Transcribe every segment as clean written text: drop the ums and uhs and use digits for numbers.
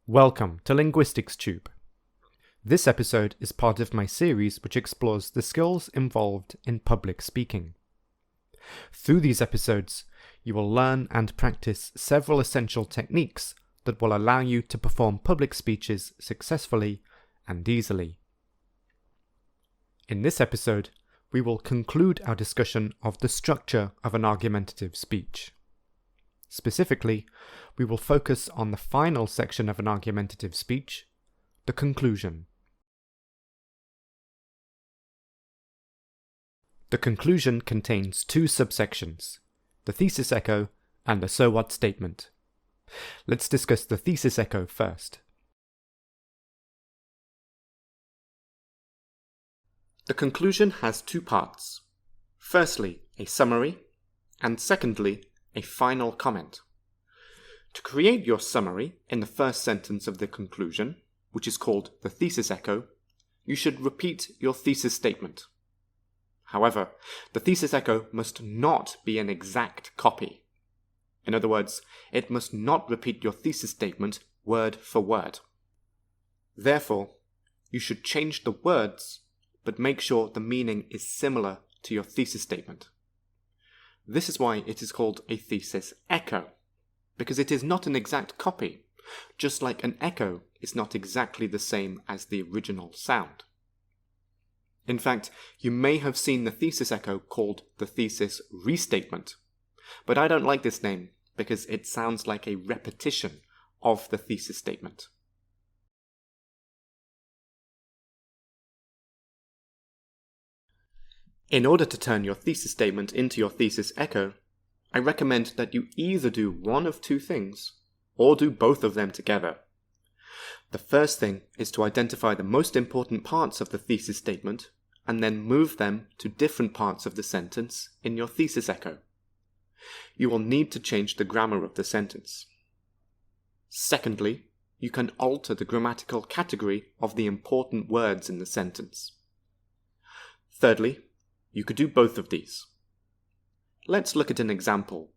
Welcome to LinguisticsTube. This episode is part of my series which explores the skills involved in public speaking. Through these episodes, you will learn and practice several essential techniques that will allow you to perform public speeches successfully and easily. In this episode, we will conclude our discussion of the structure of an argumentative speech. Specifically, we will focus on the final section of an argumentative speech, the conclusion. The conclusion contains two subsections, the thesis echo and the so what statement. Let's discuss the thesis echo first. The conclusion has two parts. Firstly, a summary, and secondly, a final comment. To create your summary in the first sentence of the conclusion, which is called the thesis echo, you should repeat your thesis statement. However, the thesis echo must not be an exact copy. In other words, it must not repeat your thesis statement word for word. Therefore, you should change the words, but make sure the meaning is similar to your thesis statement. This is why it is called a thesis echo, because it is not an exact copy, just like an echo is not exactly the same as the original sound. In fact, you may have seen the thesis echo called the thesis restatement, but I don't like this name because it sounds like a repetition of the thesis statement. In order to turn your thesis statement into your thesis echo, I recommend that you either do one of two things, or do both of them together. The first thing is to identify the most important parts of the thesis statement, and then move them to different parts of the sentence in your thesis echo. You will need to change the grammar of the sentence. Secondly, you can alter the grammatical category of the important words in the sentence. Thirdly, you could do both of these. Let's look at an example.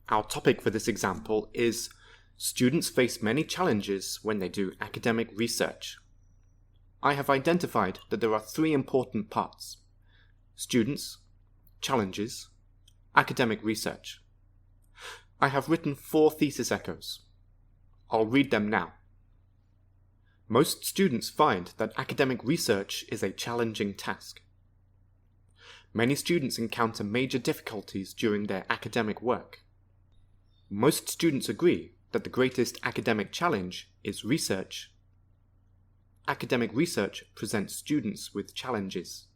Our topic for this example is students face many challenges when they do academic research. I have identified that there are three important parts: students, challenges, academic research. I have written 4 thesis echoes. I'll read them now. Most students find that academic research is a challenging task. Many students encounter major difficulties during their academic work. Most students agree that the greatest academic challenge is research. Academic research presents students with challenges.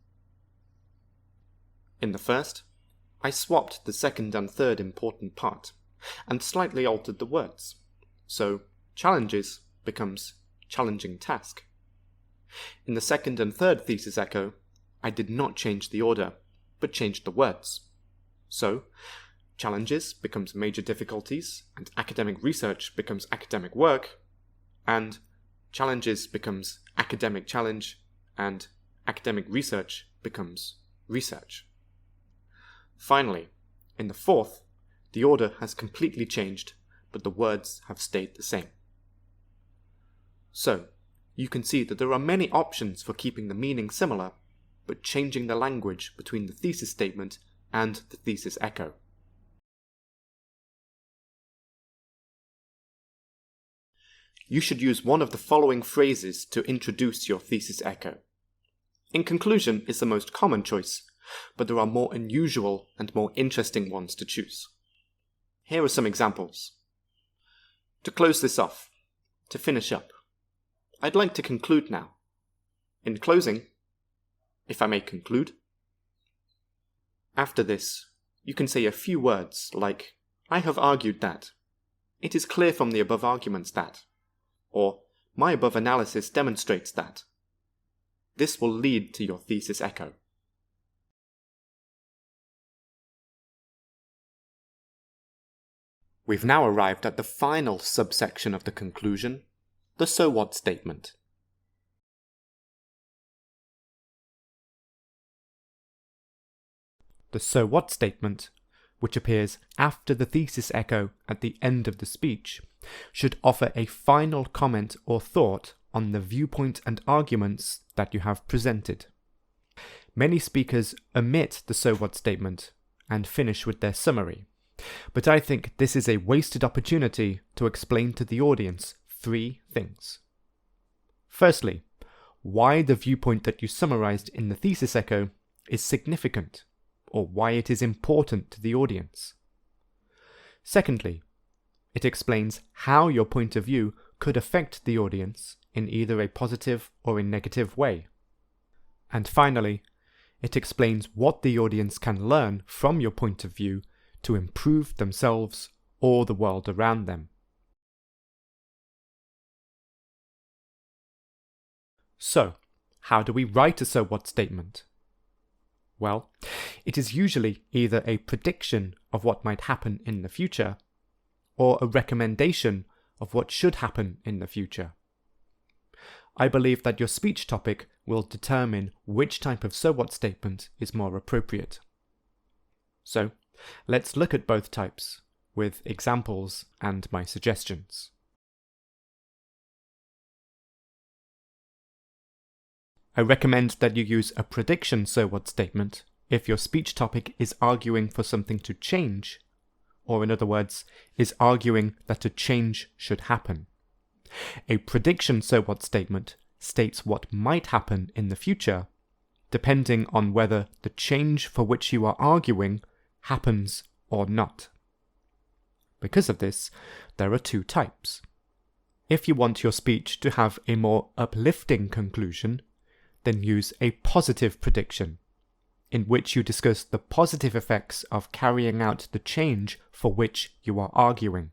In the first, I swapped the second and third important part and slightly altered the words. So, challenges becomes challenging task. In the second and third thesis echo, I did not change the order, but changed the words. So, challenges becomes major difficulties, and academic research becomes academic work, and challenges becomes academic challenge, and academic research becomes research. Finally, in the fourth, the order has completely changed, but the words have stayed the same. So, you can see that there are many options for keeping the meaning similar, but changing the language between the thesis statement and the thesis echo. You should use one of the following phrases to introduce your thesis echo. In conclusion is the most common choice, but there are more unusual and more interesting ones to choose. Here are some examples. To close this off, to finish up, I'd like to conclude now. In closing, if I may conclude. After this, you can say a few words like, I have argued that, it is clear from the above arguments that, or my above analysis demonstrates that. This will lead to your thesis echo. We've now arrived at the final subsection of the conclusion, the so what statement. The so what statement which appears after the thesis echo at the end of the speech, should offer a final comment or thought on the viewpoint and arguments that you have presented. Many speakers omit the so what statement and finish with their summary, but I think this is a wasted opportunity to explain to the audience 3 things. Firstly, why the viewpoint that you summarized in the thesis echo is significant, or why it is important to the audience. Secondly, it explains how your point of view could affect the audience in either a positive or a negative way. And finally, it explains what the audience can learn from your point of view to improve themselves or the world around them. So, how do we write a so what statement? Well, it is usually either a prediction of what might happen in the future, or a recommendation of what should happen in the future. I believe that your speech topic will determine which type of so what statement is more appropriate. So, let's look at both types, with examples and my suggestions. I recommend that you use a prediction so what statement if your speech topic is arguing for something to change, or in other words, is arguing that a change should happen. A prediction so what statement states what might happen in the future, depending on whether the change for which you are arguing happens or not. Because of this, there are 2 types. If you want your speech to have a more uplifting conclusion, then use a positive prediction, in which you discuss the positive effects of carrying out the change for which you are arguing.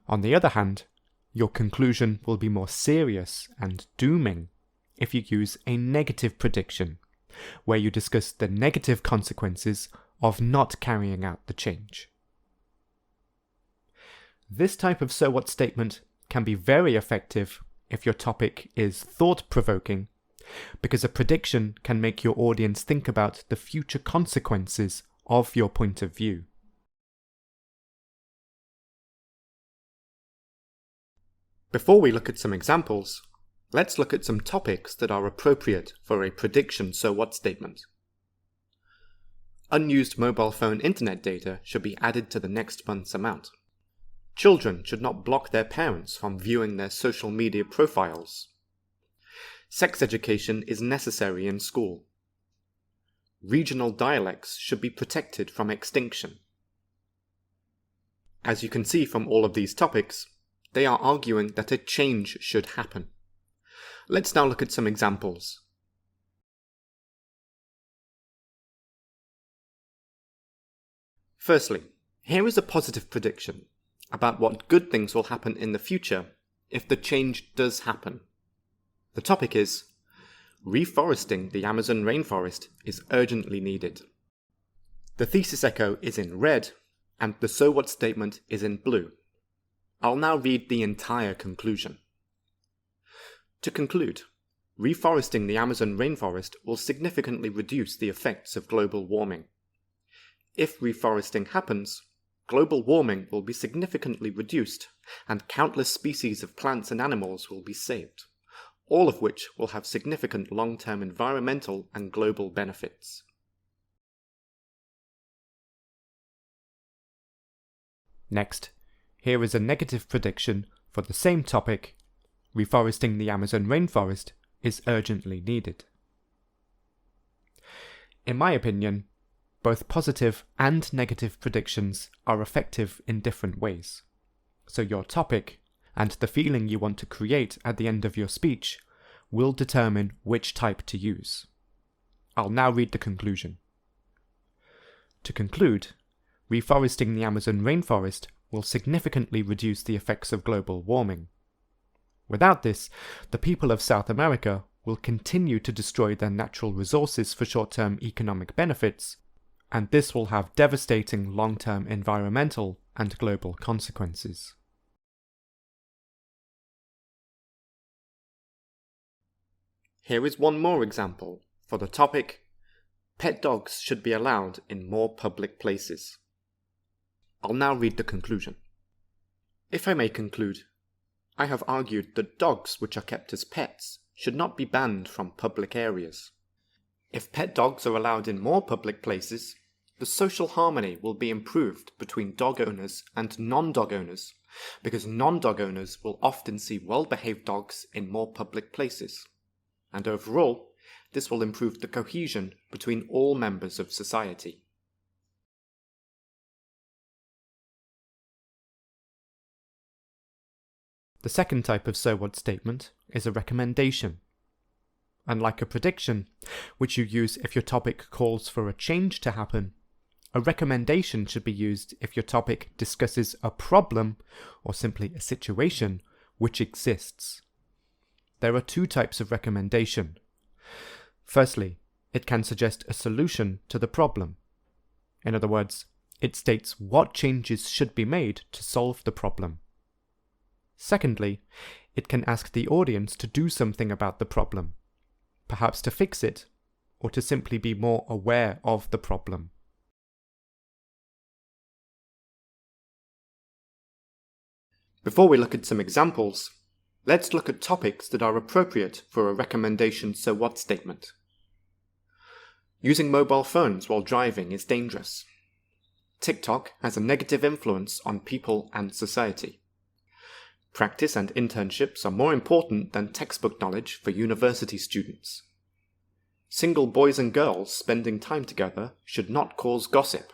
On the other hand, your conclusion will be more serious and dooming if you use a negative prediction, where you discuss the negative consequences of not carrying out the change. This type of so what statement can be very effective if your topic is thought-provoking, because a prediction can make your audience think about the future consequences of your point of view. Before we look at some examples, let's look at some topics that are appropriate for a prediction so what statement. Unused mobile phone internet data should be added to the next month's amount. Children should not block their parents from viewing their social media profiles. Sex education is necessary in school. Regional dialects should be protected from extinction. As you can see from all of these topics, they are arguing that a change should happen. Let's now look at some examples. Firstly, here is a positive prediction about what good things will happen in the future if the change does happen. The topic is, reforesting the Amazon rainforest is urgently needed. The thesis echo is in red, and the so what statement is in blue. I'll now read the entire conclusion. To conclude, reforesting the Amazon rainforest will significantly reduce the effects of global warming. If reforesting happens, global warming will be significantly reduced, and countless species of plants and animals will be saved, all of which will have significant long-term environmental and global benefits. Next, here is a negative prediction for the same topic: reforesting the Amazon rainforest is urgently needed. In my opinion, both positive and negative predictions are effective in different ways, so your topic and the feeling you want to create at the end of your speech will determine which type to use. I'll now read the conclusion. To conclude, reforesting the Amazon rainforest will significantly reduce the effects of global warming. Without this, the people of South America will continue to destroy their natural resources for short-term economic benefits, and this will have devastating long-term environmental and global consequences. Here is one more example for the topic, Pet dogs should be allowed in more public places. I'll now read the conclusion. If I may conclude, I have argued that dogs which are kept as pets should not be banned from public areas. If pet dogs are allowed in more public places, the social harmony will be improved between dog owners and non-dog owners, because non-dog owners will often see well-behaved dogs in more public places. And overall, this will improve the cohesion between all members of society. The second type of so what statement is a recommendation. Unlike a prediction, which you use if your topic calls for a change to happen, a recommendation should be used if your topic discusses a problem or simply a situation which exists. There are two types of recommendation. Firstly, it can suggest a solution to the problem. In other words, it states what changes should be made to solve the problem. Secondly, it can ask the audience to do something about the problem, perhaps to fix it, or to simply be more aware of the problem. Before we look at some examples, let's look at topics that are appropriate for a recommendation so what statement. Using mobile phones while driving is dangerous. TikTok has a negative influence on people and society. Practice and internships are more important than textbook knowledge for university students. Single boys and girls spending time together should not cause gossip.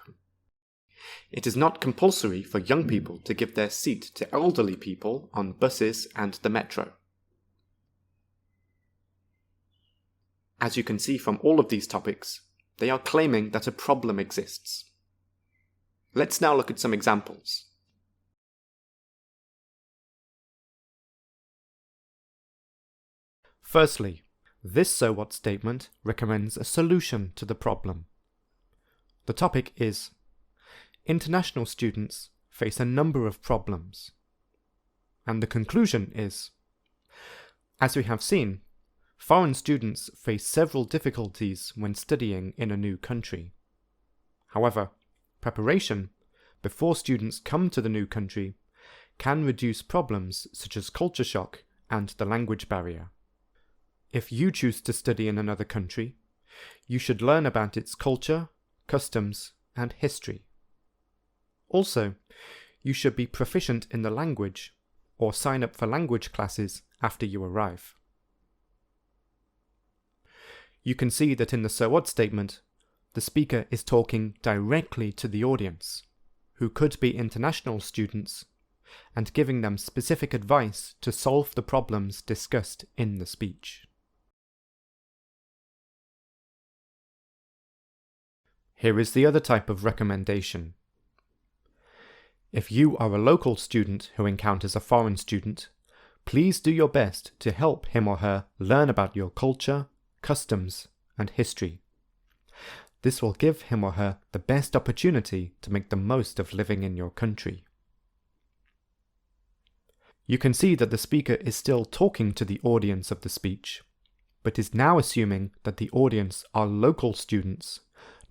It is not compulsory for young people to give their seat to elderly people on buses and the metro. As you can see from all of these topics, they are claiming that a problem exists. Let's now look at some examples. Firstly, this so what statement recommends a solution to the problem. The topic is: international students face a number of problems. And the conclusion is: as we have seen, foreign students face several difficulties when studying in a new country. However, preparation, before students come to the new country, can reduce problems such as culture shock and the language barrier. If you choose to study in another country, you should learn about its culture, customs, and history. Also, you should be proficient in the language or sign up for language classes after you arrive. You can see that in the so what statement, the speaker is talking directly to the audience, who could be international students, and giving them specific advice to solve the problems discussed in the speech. Here is the other type of recommendation. If you are a local student who encounters a foreign student, please do your best to help him or her learn about your culture, customs, and history. This will give him or her the best opportunity to make the most of living in your country. You can see that the speaker is still talking to the audience of the speech, but is now assuming that the audience are local students,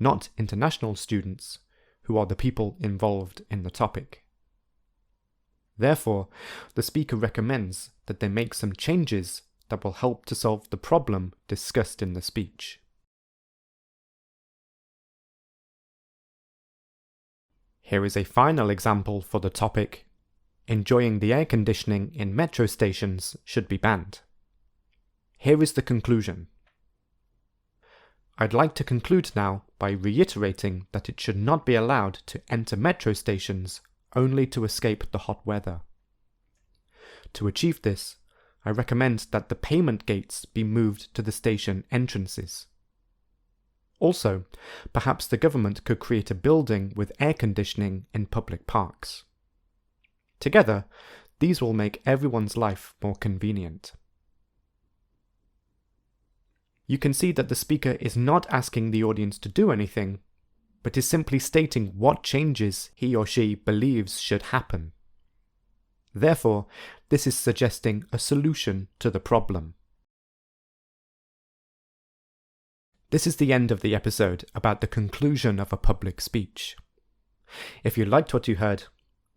not international students, who are the people involved in the topic. Therefore, the speaker recommends that they make some changes that will help to solve the problem discussed in the speech. Here is a final example for the topic: enjoying the air conditioning in metro stations should be banned. Here is the conclusion. I'd like to conclude now by reiterating that it should not be allowed to enter metro stations only to escape the hot weather. To achieve this, I recommend that the payment gates be moved to the station entrances. Also, perhaps the government could create a building with air conditioning in public parks. Together, these will make everyone's life more convenient. You can see that the speaker is not asking the audience to do anything, but is simply stating what changes he or she believes should happen. Therefore, this is suggesting a solution to the problem. This is the end of the episode about the conclusion of a public speech. If you liked what you heard,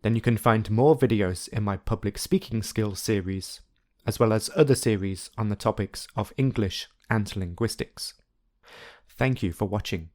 then you can find more videos in my public speaking skills series, as well as other series on the topics of English and linguistics. Thank you for watching.